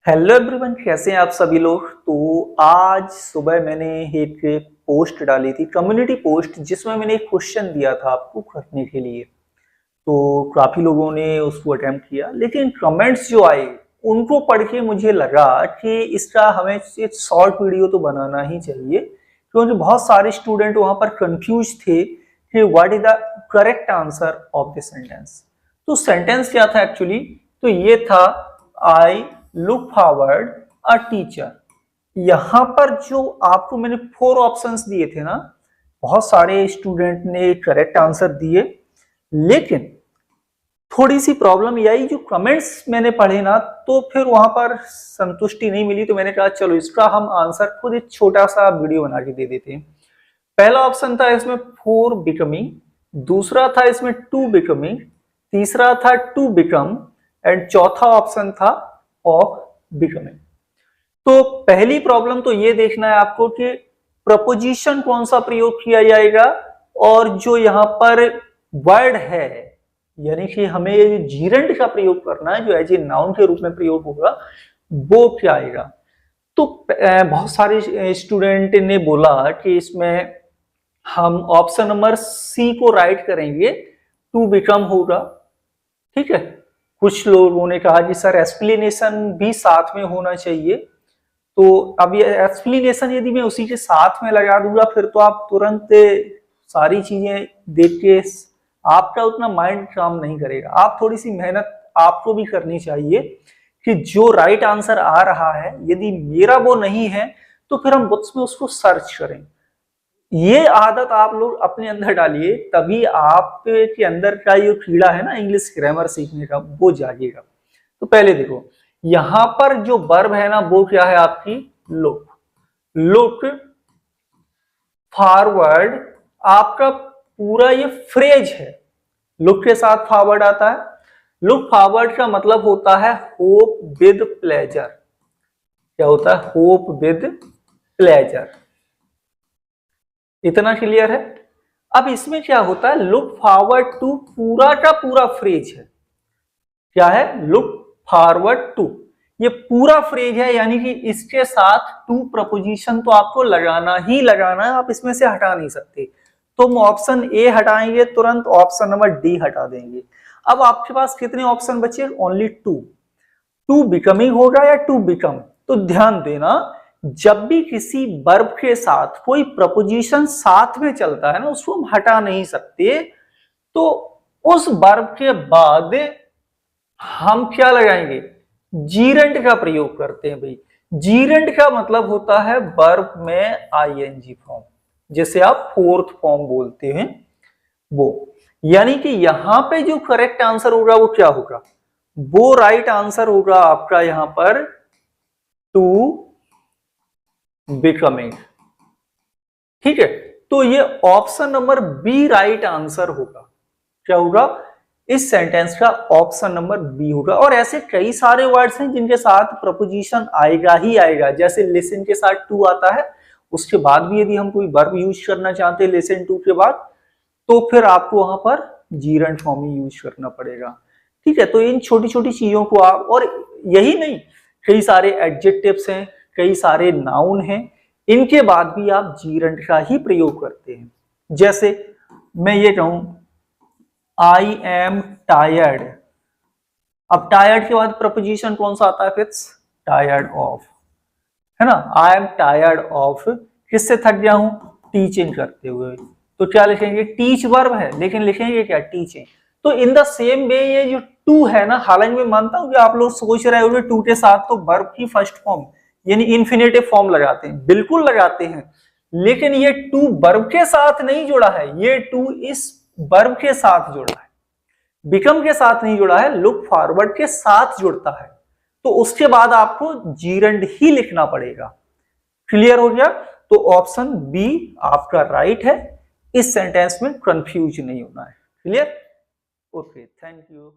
Hello everyone, कैसे हैं आप सभी लोग। तो आज सुबह मैंने एक पोस्ट डाली थी, कम्युनिटी पोस्ट, जिसमें मैंने एक क्वेश्चन दिया था आपको करने के लिए। तो काफी लोगों ने उसको अटेम्प्ट किया, लेकिन कमेंट्स जो आए उनको पढ़ के मुझे लगा कि इसका हमें एक शॉर्ट वीडियो तो बनाना ही चाहिए, क्योंकि बहुत सारे स्टूडेंट वहां पर कंफ्यूज थे कि what is the correct answer of the sentence. तो सेंटेंस क्या था एक्चुअली? तो ये था, I look forward a teacher. यहां पर जो आपको मैंने 4 ऑप्शंस दिए थे ना, बहुत सारे स्टूडेंट ने करेक्ट आंसर दिए, लेकिन थोड़ी सी प्रॉब्लम ये आई, जो कमेंट्स मैंने पढ़े ना, तो फिर वहां पर संतुष्टि नहीं मिली। तो मैंने कहा चलो इसका हम आंसर खुद एक छोटा सा वीडियो बना के दे देते हैं। पहला ऑप्शन था इसमें 4 बिकमिंग, दूसरा था इसमें 2 बिकमिंग, तीसरा था 2 बिकम, एंड चौथा ऑप्शन था ऑफ बिकमिंग। तो पहली प्रॉब्लम तो ये देखना है आपको कि प्रपोजिशन कौन सा प्रयोग किया जाएगा, और जो यहां पर वर्ड है, यानी कि हमें जीरंड का प्रयोग करना है, जो एज ए नाउन के रूप में प्रयोग होगा, वो क्या आएगा। तो बहुत सारे स्टूडेंट ने बोला कि इसमें हम ऑप्शन नंबर सी को राइट करेंगे, टू बिकम होगा। ठीक है, कुछ लोगों ने कहा कि सर एक्सप्लेनेशन भी साथ में होना चाहिए। तो अब ये एक्सप्लेनेशन यदि मैं उसी के साथ में लगा दूंगा, फिर तो आप तुरंत सारी चीजें देख के आपका उतना माइंड काम नहीं करेगा। आप थोड़ी सी मेहनत आपको भी करनी चाहिए कि जो राइट आंसर आ रहा है, यदि मेरा वो नहीं है तो फिर हम बुक्स में उसको सर्च करें। ये आदत आप लोग अपने अंदर डालिए, तभी आपके अंदर का ये कीड़ा है ना इंग्लिश ग्रामर सीखने का, वो जागेगा। तो पहले देखो, यहां पर जो वर्ब है ना, वो क्या है आपकी लुक। लुक फॉरवर्ड आपका पूरा ये फ्रेज है, लुक के साथ फॉरवर्ड आता है। लुक फॉरवर्ड का मतलब होता है होप विद प्लेजर। क्या होता है? Hope with pleasure. इतना क्लियर है? अब इसमें क्या होता है, लुक फॉरवर्ड टू पूरा का पूरा फ्रेज है। क्या है? लुक फॉरवर्ड टू, ये पूरा फ्रेज है, यानी कि इसके साथ टू प्रपोजिशन तो आपको लगाना ही लगाना है, आप इसमें से हटा नहीं सकते। तो हम ऑप्शन ए हटाएंगे, तुरंत ऑप्शन नंबर डी हटा देंगे। अब आपके पास कितने ऑप्शन बचे? ओनली 2। 2 बिकमिंग होगा या 2 बिकम। तो ध्यान देना, जब भी किसी वर्ब के साथ कोई प्रपोजिशन साथ में चलता है ना, उसको हम हटा नहीं सकते। तो उस वर्ब के बाद हम क्या लगाएंगे? जीरेंट का प्रयोग करते हैं भाई। जीरेंट का मतलब होता है वर्ब में आईएनजी फॉर्म, जैसे आप फोर्थ फॉर्म बोलते हैं वो। यानी कि यहां पे जो करेक्ट आंसर होगा वो क्या होगा? वो राइट आंसर होगा आपका यहां पर टू बिकमिंग। ठीक है, तो ये option number B right answer होगा। क्या होगा? इस सेंटेंस का ऑप्शन नंबर बी होगा। और ऐसे कई सारे वर्ड्स हैं जिनके साथ प्रपोजिशन आएगा ही आएगा, जैसे लिसन के साथ टू आता है। उसके बाद भी यदि हम कोई वर्ब यूज करना चाहते हैं लिसन टू के बाद, तो फिर आपको वहां पर जीरेंट फॉर्म ही यूज करना पड़ेगा। ठीक है, तो इन छोटी छोटी चीजों को आप, और यही नहीं, कई सारे एडजेक्टिव्स हैं, कई सारे नाउन हैं, इनके बाद भी आप जीरेंट का ही प्रयोग करते हैं। जैसे मैं ये कहूं, आई एम टायर्ड। अब टायर्ड के बाद प्रपोजिशन कौन सा आता है? फिक्स, टायर्ड ऑफ, है ना। आई एम टायर्ड ऑफ, किससे थक गया हूं? टीचिंग करते हुए। तो क्या लिखेंगे? टीच वर्ब है, लेकिन लिखेंगे क्या? टीचिंग। तो इन द सेम वे ये जो टू है ना, हालांकि मैं मानता हूं कि आप लोग सोच रहे होंगे टू के साथ तो वर्ब की फर्स्ट फॉर्म यानी इन्फिनेटिव फॉर्म लगाते हैं। बिल्कुल लगाते हैं, लेकिन ये टू वर्ब के साथ नहीं जुड़ा है, ये टू इस वर्ब के साथ जुड़ा है, बिकम के साथ नहीं जुड़ा है, लुक फॉरवर्ड के साथ जुड़ता है। तो उसके बाद आपको जीरेंट ही लिखना पड़ेगा। क्लियर हो गया? तो ऑप्शन बी आपका राइट है। इस सेंटेंस में कंफ्यूज नहीं होना है। क्लियर? Okay, thank you.